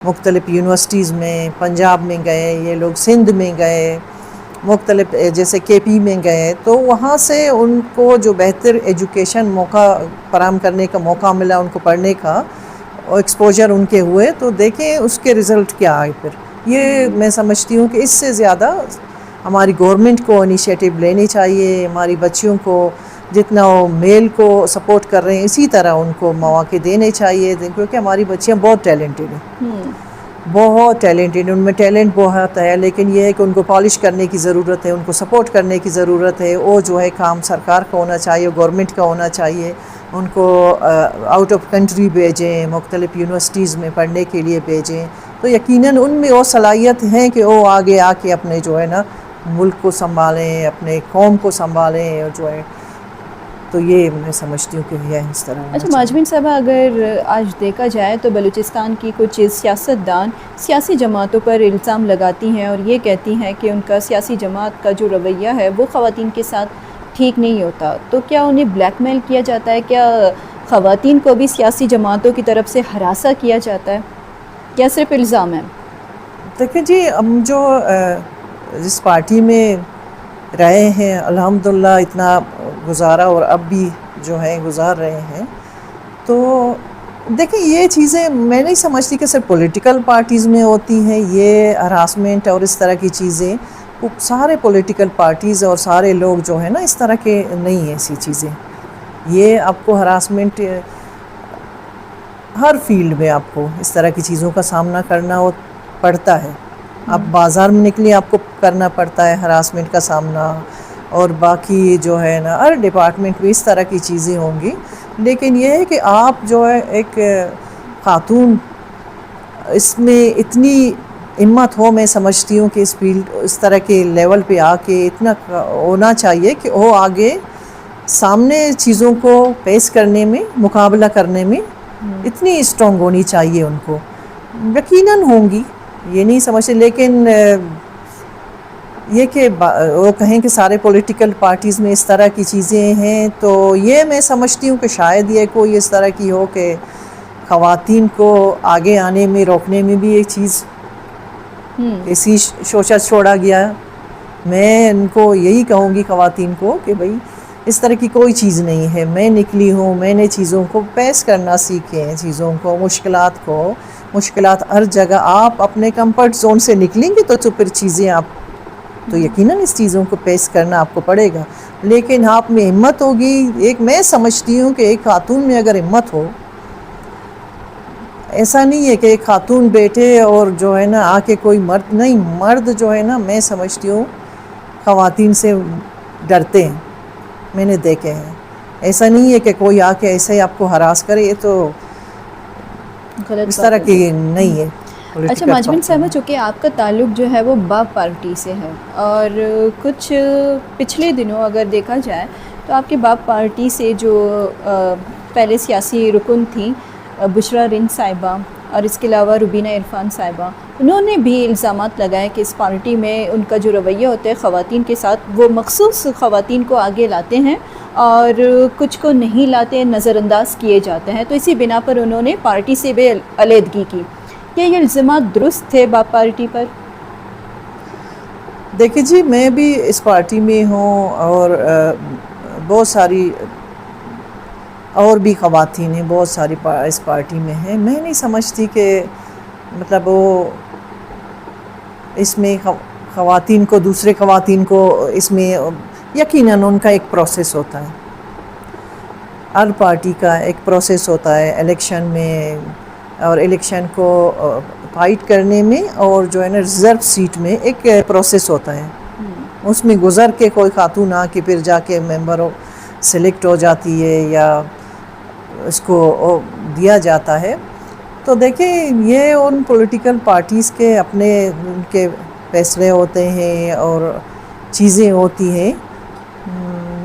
مختلف یونیورسٹیز میں، پنجاب میں گئے یہ لوگ، سندھ میں گئے، مختلف جیسے کے پی میں گئے، تو وہاں سے ان کو جو بہتر ایجوکیشن موقع فراہم کرنے کا موقع ملا، ان کو پڑھنے کا اور ایکسپوجر ان کے ہوئے، تو دیکھیں اس کے رزلٹ کیا آئے. پھر یہ میں سمجھتی ہوں کہ اس سے زیادہ ہماری گورنمنٹ کو انیشیٹو لینی چاہیے، ہماری بچیوں کو جتنا وہ میل کو سپورٹ کر رہے ہیں اسی طرح ان کو مواقع دینے چاہیے، کیونکہ ہماری بچیاں بہت ٹیلنٹڈ ہیں، بہت ٹیلنٹڈ، ان میں ٹیلنٹ بہت ہے، لیکن یہ ہے کہ ان کو پالش کرنے کی ضرورت ہے، ان کو سپورٹ کرنے کی ضرورت ہے. وہ جو ہے کام سرکار کا ہونا چاہیے، گورنمنٹ کا ہونا چاہیے. ان کو آؤٹ آف کنٹری بھیجیں، مختلف یونیورسٹیز میں پڑھنے کے لیے بھیجیں، تو یقیناً ان میں وہ صلاحیت ہیں کہ وہ آگے آ کے اپنے جو ہے نا ملک کو سنبھالیں، اپنے قوم کو سنبھالیں، اور جو ہے تو یہ میں سمجھتی ہوں کہ یہ اس طرح ہونا اچھا چاہیے. ماجبین صاحبہ، اگر آج دیکھا جائے تو بلوچستان کی کچھ سیاستدان سیاسی جماعتوں پر الزام لگاتی ہیں اور یہ کہتی ہیں کہ ان کا سیاسی جماعت کا جو رویہ ہے وہ خواتین کے ساتھ ٹھیک نہیں ہوتا، تو کیا انہیں بلیک میل کیا جاتا ہے؟ کیا خواتین کو بھی سیاسی جماعتوں کی طرف سے ہراساں کیا جاتا ہے، یا صرف الزام ہے؟ دیکھیں جی، ہم جو جس پارٹی میں رہے ہیں الحمدللہ اتنا گزارا، اور اب بھی جو ہے گزار رہے ہیں، تو دیکھیں یہ چیزیں میں نہیں سمجھتی کہ صرف پولیٹیکل پارٹیز میں ہوتی ہیں یہ ہراسمنٹ اور اس طرح کی چیزیں. سارے پولیٹیکل پارٹیز اور سارے لوگ جو ہیں نا اس طرح کے نہیں ہیں ایسی چیزیں. یہ آپ کو ہراسمنٹ ہر فیلڈ میں آپ کو اس طرح کی چیزوں کا سامنا کرنا پڑتا ہے. آپ بازار میں نکلیں آپ کو کرنا پڑتا ہے ہراسمنٹ کا سامنا، اور باقی جو ہے نا ہر ڈپارٹمنٹ میں اس طرح کی چیزیں ہوں گی. لیکن یہ ہے کہ آپ جو ہے ایک خاتون، اس میں اتنی ہمت ہو، میں سمجھتی ہوں کہ اس فیلڈ اس طرح کے لیول پہ آ کے اتنا ہونا چاہیے کہ وہ آگے سامنے چیزوں کو پیش کرنے میں، مقابلہ کرنے میں اتنی اسٹرانگ ہونی چاہیے ان کو. یقیناً ہوں گی، یہ نہیں سمجھتے، لیکن یہ کہ وہ کہیں کہ سارے پولیٹیکل پارٹیز میں اس طرح کی چیزیں ہیں، تو یہ میں سمجھتی ہوں کہ شاید یہ کوئی اس طرح کی ہو کہ خواتین کو آگے آنے میں روکنے میں بھی ایک چیز ایسی شوشہ چھوڑا گیا. میں ان کو یہی کہوں گی خواتین کو کہ بھئی اس طرح کی کوئی چیز نہیں ہے. میں نکلی ہوں، میں نے چیزوں کو پیش کرنا سیکھے ہیں، چیزوں کو، مشکلات ہر جگہ. آپ اپنے کمفرٹ زون سے نکلیں گے تو پھر چیزیں آپ تو یقیناً اس چیزوں کو پیش کرنا آپ کو پڑے گا. لیکن آپ میں ہمت ہوگی. ایک میں سمجھتی ہوں کہ ایک خاتون میں اگر ہمت ہو، ایسا نہیں ہے کہ ایک خاتون بیٹھے اور جو ہے نا آ کے کوئی مرد نہیں، مرد جو ہے نا میں سمجھتی ہوں خواتین سے ڈرتے ہیں. میں نے دیکھے ہیں، ایسا نہیں ہے کہ کوئی آ کے ایسے ہی آپ کو ہراس کرے، یہ تو غلط اس بات طرح ہے. کی نہیں ہے. اچھا ماجبین صاحبہ، چونکہ آپ کا تعلق جو ہے وہ باب پارٹی سے ہے، اور کچھ پچھلے دنوں اگر دیکھا جائے تو آپ کے باب پارٹی سے جو پہلے سیاسی رکن تھیں بشرا رند صاحبہ، اور اس کے علاوہ روبینہ عرفان صاحبہ، انہوں نے بھی الزامات لگائے کہ اس پارٹی میں ان کا جو رویہ ہوتا ہے خواتین کے ساتھ، وہ مخصوص خواتین کو آگے لاتے ہیں اور کچھ کو نہیں لاتے، نظر انداز کیے جاتے ہیں. تو اسی بنا پر انہوں نے پارٹی سے بھی علیحدگی کی. کیا یہ الزامات درست تھے باب پارٹی پر؟ دیکھیں جی، میں بھی اس پارٹی میں ہوں، اور بہت ساری اور بھی خواتین ہیں، بہت ساری اس پارٹی میں ہیں. میں نہیں سمجھتی کہ مطلب وہ اس میں خواتین کو، دوسرے خواتین کو اس میں، یقیناً ان کا ایک پروسیس ہوتا ہے، ہر پارٹی کا ایک پروسیس ہوتا ہے الیکشن میں، اور الیکشن کو فائٹ کرنے میں، اور جو ہے نا ریزرو سیٹ میں ایک پروسیس ہوتا ہے. اس میں گزر کے کوئی خاتون آ کے پھر جا کے ممبر سلیکٹ ہو جاتی ہے یا اس کو دیا جاتا ہے. تو دیکھیں یہ ان پولیٹیکل پارٹیز کے اپنے ان کے فیصلے ہوتے ہیں اور چیزیں ہوتی ہیں.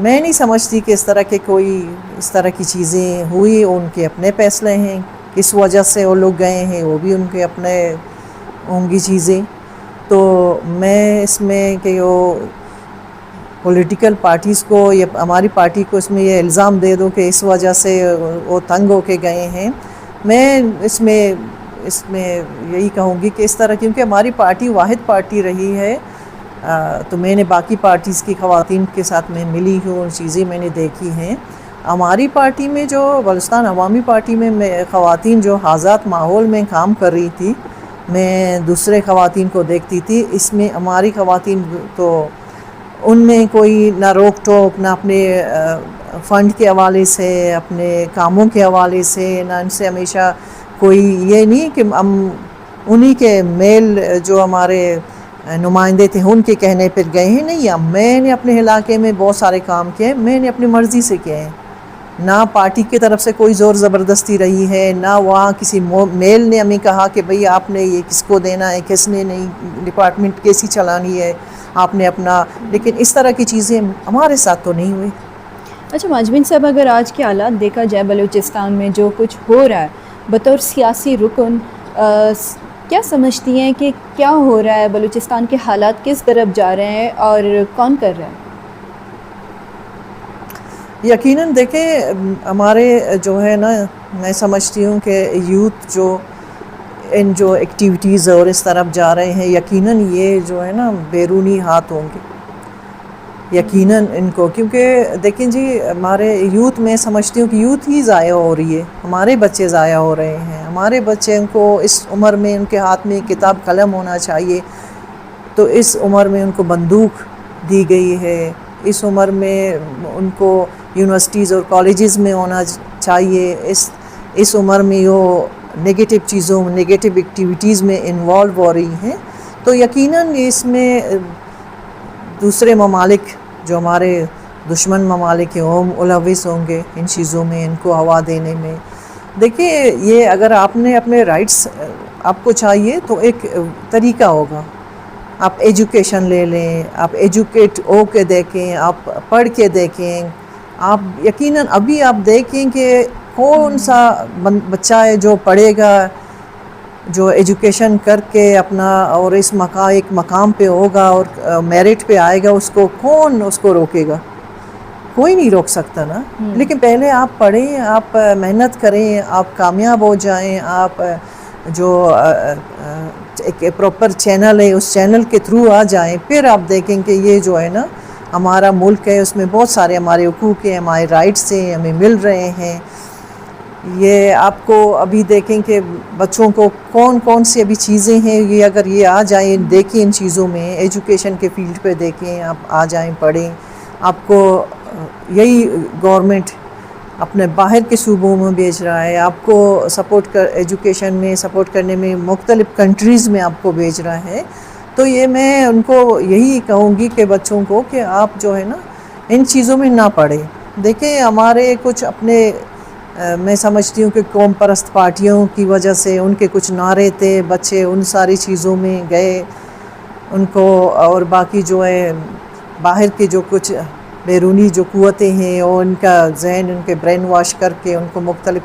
میں نہیں سمجھتی کہ اس طرح کے کوئی اس طرح کی چیزیں ہوئی. ان کے اپنے فیصلے ہیں، کس وجہ سے وہ لوگ گئے ہیں، وہ بھی ان کے اپنے ہوں گی چیزیں. تو میں اس میں کہ وہ پولیٹیکل پارٹیز کو یا ہماری پارٹی کو اس میں یہ الزام دے دو کہ اس وجہ سے وہ تنگ ہو کے گئے ہیں، میں اس میں اس میں یہی کہوں گی کہ اس طرح، کیونکہ ہماری پارٹی واحد پارٹی رہی ہے، تو میں نے باقی پارٹیز کی خواتین کے ساتھ میں ملی ہوں، اور چیزیں میں نے دیکھی ہیں. ہماری پارٹی میں جو بلوچستان عوامی پارٹی میں خواتین جو آزاد ماحول میں کام کر رہی تھی، میں دوسرے خواتین کو دیکھتی تھی. اس میں ہماری خواتین تو ان میں کوئی نہ روک ٹوک، نہ اپنے فنڈ کے حوالے سے، اپنے کاموں کے حوالے سے، نہ ان سے ہمیشہ کوئی یہ نہیں کہ ہم انہی کے میل جو ہمارے نمائندے تھے ان کے کہنے پر گئے ہیں. نہیں، میں نے اپنے علاقے میں بہت سارے کام کیے، میں نے اپنی مرضی سے کیے ہیں. نہ پارٹی کی طرف سے کوئی زور زبردستی رہی ہے، نہ وہاں کسی میل نے ہمیں کہا کہ بھئی آپ نے یہ کس کو دینا ہے، کس نے نہیں، ڈپارٹمنٹ کیسی چلانی ہے، آپ نے اپنا. لیکن اس طرح کی چیزیں ہمارے ساتھ تو نہیں ہوئی. اچھا ماجبین صاحب، اگر آج کے حالات دیکھا جائے بلوچستان میں جو کچھ ہو رہا ہے، بطور سیاسی رکن کیا سمجھتی ہیں کہ کیا ہو رہا ہے؟ بلوچستان کے حالات کس طرف جا رہے ہیں اور کون کر رہا ہے؟ یقیناً دیکھیں، ہمارے جو ہے نا، میں سمجھتی ہوں کہ یوتھ جو ان جو ایکٹیویٹیز اور اس طرف جا رہے ہیں، یقیناً یہ جو ہے نا بیرونی ہاتھ ہوں گے یقیناً ان کو. کیونکہ دیکھیں جی، ہمارے یوتھ میں سمجھتی ہوں کہ یوتھ ہی ضائع ہو رہی ہے. ہمارے بچے ضائع ہو رہے ہیں. ہمارے بچے کو اس عمر میں ان کے ہاتھ میں کتاب قلم ہونا چاہیے، تو اس عمر میں ان کو بندوق دی گئی ہے. اس عمر میں ان کو یونیورسٹیز اور کالجز میں ہونا چاہیے. اس عمر میں وہ نگیٹو چیزوں، نگیٹو ایکٹیویٹیز میں انوالو ہو رہی ہیں. تو یقیناً اس میں دوسرے ممالک جو ہمارے دشمن ممالک ہیں وہ ملوث ہوں گے ان چیزوں میں، ان کو ہوا دینے میں. دیکھیں، یہ اگر آپ نے اپنے رائٹس آپ کو چاہیے تو ایک طریقہ ہوگا. آپ ایجوکیشن لے لیں، آپ ایجوکیٹ ہو کے دیکھیں، آپ پڑھ کے دیکھیں. آپ یقیناً ابھی آپ دیکھیں کہ کون سا بچہ ہے جو پڑھے گا، جو ایجوکیشن کر کے اپنا اور اس ایک مقام پہ ہوگا اور میرٹ پہ آئے گا، اس کو کون اس کو روکے گا؟ کوئی نہیں روک سکتا نا. لیکن پہلے آپ پڑھیں، آپ محنت کریں، آپ کامیاب ہو جائیں. آپ جو ایک پراپر چینل ہے اس چینل کے تھرو آ جائیں، پھر آپ دیکھیں کہ یہ جو ہے نا ہمارا ملک ہے، اس میں بہت سارے ہمارے حقوق ہیں، ہمارے رائٹس ہیں، ہمیں مل رہے ہیں. یہ آپ کو ابھی دیکھیں کہ بچوں کو کون سی ابھی چیزیں ہیں، یہ اگر یہ آ جائیں، دیکھیں ان چیزوں میں، ایجوکیشن کے فیلڈ پہ دیکھیں، آپ آ جائیں پڑھیں. آپ کو یہی گورنمنٹ اپنے باہر کے صوبوں میں بھیج رہا ہے، آپ کو ایجوکیشن میں سپورٹ کرنے میں مختلف کنٹریز میں آپ کو بھیج رہا ہے. تو یہ میں ان کو یہی کہوں گی کہ بچوں کو کہ آپ جو ہے نا ان چیزوں میں نہ پڑھیں. دیکھیں، ہمارے کچھ اپنے میں سمجھتی ہوں کہ قوم پرست پارٹیوں کی وجہ سے ان کے کچھ نعرے تھے، بچے ان ساری چیزوں میں گئے ان کو. اور باقی جو ہے باہر کے جو کچھ بیرونی جو قوتیں ہیں، اور ان کا ذہن ان کے برین واش کر کے ان کو مختلف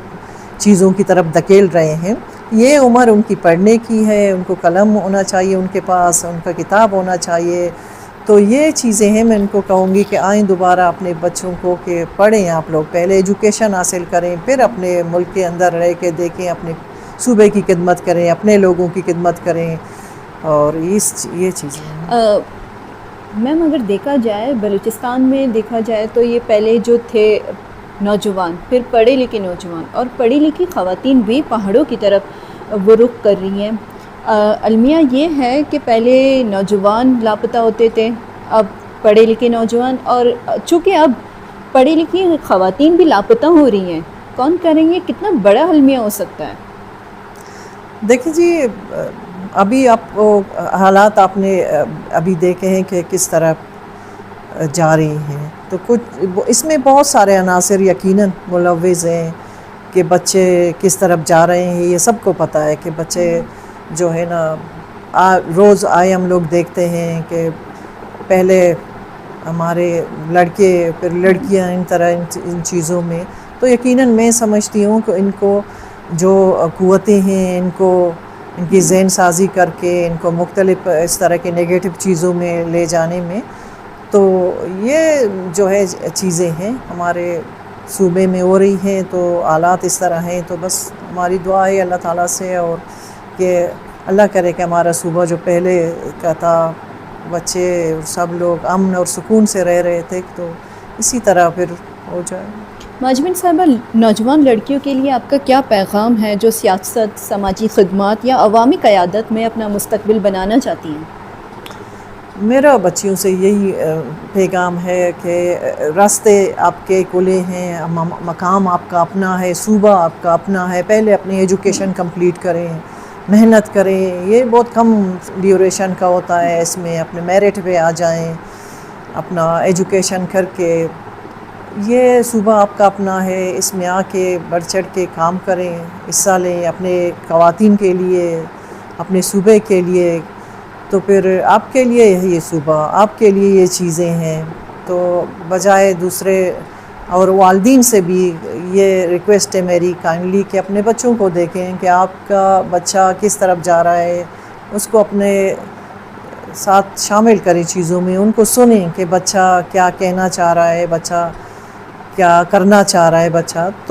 چیزوں کی طرف دھکیل رہے ہیں. یہ عمر ان کی پڑھنے کی ہے، ان کو قلم ہونا چاہیے، ان کے پاس ان کا کتاب ہونا چاہیے. تو یہ چیزیں ہیں، میں ان کو کہوں گی کہ آئیں دوبارہ اپنے بچوں کو کہ پڑھیں. آپ لوگ پہلے ایجوکیشن حاصل کریں، پھر اپنے ملک کے اندر رہ کے دیکھیں، اپنے صوبے کی خدمت کریں، اپنے لوگوں کی خدمت کریں. اور یہ چیزیں ہیں. میم اگر دیکھا جائے بلوچستان میں دیکھا جائے تو یہ پہلے جو تھے نوجوان، پھر پڑھے لکھے نوجوان اور پڑھی لکھی خواتین بھی پہاڑوں کی طرف وہ رخ کر رہی ہیں. المیہ یہ ہے کہ پہلے نوجوان لاپتہ ہوتے تھے، اب پڑھے لکھے نوجوان، اور چونکہ اب پڑھی لکھی خواتین بھی لاپتہ ہو رہی ہیں. کون کریں گے؟ کتنا بڑا المیہ ہو سکتا ہے؟ دیکھیں جی، ابھی آپ حالات آپ نے ابھی دیکھے ہیں کہ کس طرح جا رہی ہیں. تو کچھ اس میں بہت سارے عناصر یقیناً ملوث ہیں کہ بچے کس طرف جا رہے ہیں. یہ سب کو پتہ ہے کہ بچے جو ہے نا روز آئے ہم لوگ دیکھتے ہیں کہ پہلے ہمارے لڑکے پھر لڑکیاں ان طرح ان چیزوں میں. تو یقیناً میں سمجھتی ہوں کہ ان کو جو قوتیں ہیں ان کی ذہن سازی کر کے ان کو مختلف اس طرح کے نگیٹو چیزوں میں لے جانے میں. تو یہ جو ہے چیزیں ہیں ہمارے صوبے میں ہو رہی ہیں. تو حالات اس طرح ہیں، تو بس ہماری دعا ہے اللہ تعالیٰ سے اور کہ اللہ کرے کہ ہمارا صوبہ جو پہلے کا تھا بچے سب لوگ امن اور سکون سے رہ رہے تھے، تو اسی طرح پھر ہو جائے۔ ماجمن صاحبہ، نوجوان لڑکیوں کے لیے آپ کا کیا پیغام ہے جو سیاست، سماجی خدمات یا عوامی قیادت میں اپنا مستقبل بنانا چاہتی ہیں؟ میرا بچیوں سے یہی پیغام ہے کہ راستے آپ کے کھلے ہیں، مقام آپ کا اپنا ہے، صوبہ آپ کا اپنا ہے، پہلے اپنی ایجوکیشن کمپلیٹ کریں، محنت کریں، یہ بہت کم ڈیوریشن کا ہوتا ہے، اس میں اپنے میرٹ پہ آ جائیں، اپنا ایجوکیشن کر کے یہ صوبہ آپ کا اپنا ہے، اس میں آ کے بڑھ چڑھ کے کام کریں، حصہ لیں اپنے خواتین کے لیے، اپنے صوبے کے لیے، تو پھر آپ کے لیے یہ صوبہ، آپ کے لیے یہ چیزیں ہیں۔ تو بجائے دوسرے اور والدین سے بھی یہ ریکویسٹ ہے میری کائنڈلی کہ اپنے بچوں کو دیکھیں کہ آپ کا بچہ کس طرف جا رہا ہے، اس کو اپنے ساتھ شامل کریں چیزوں میں، ان کو سنیں کہ بچہ کیا کہنا چاہ رہا ہے، بچہ کیا کرنا چاہ رہا ہے بچہ۔ تو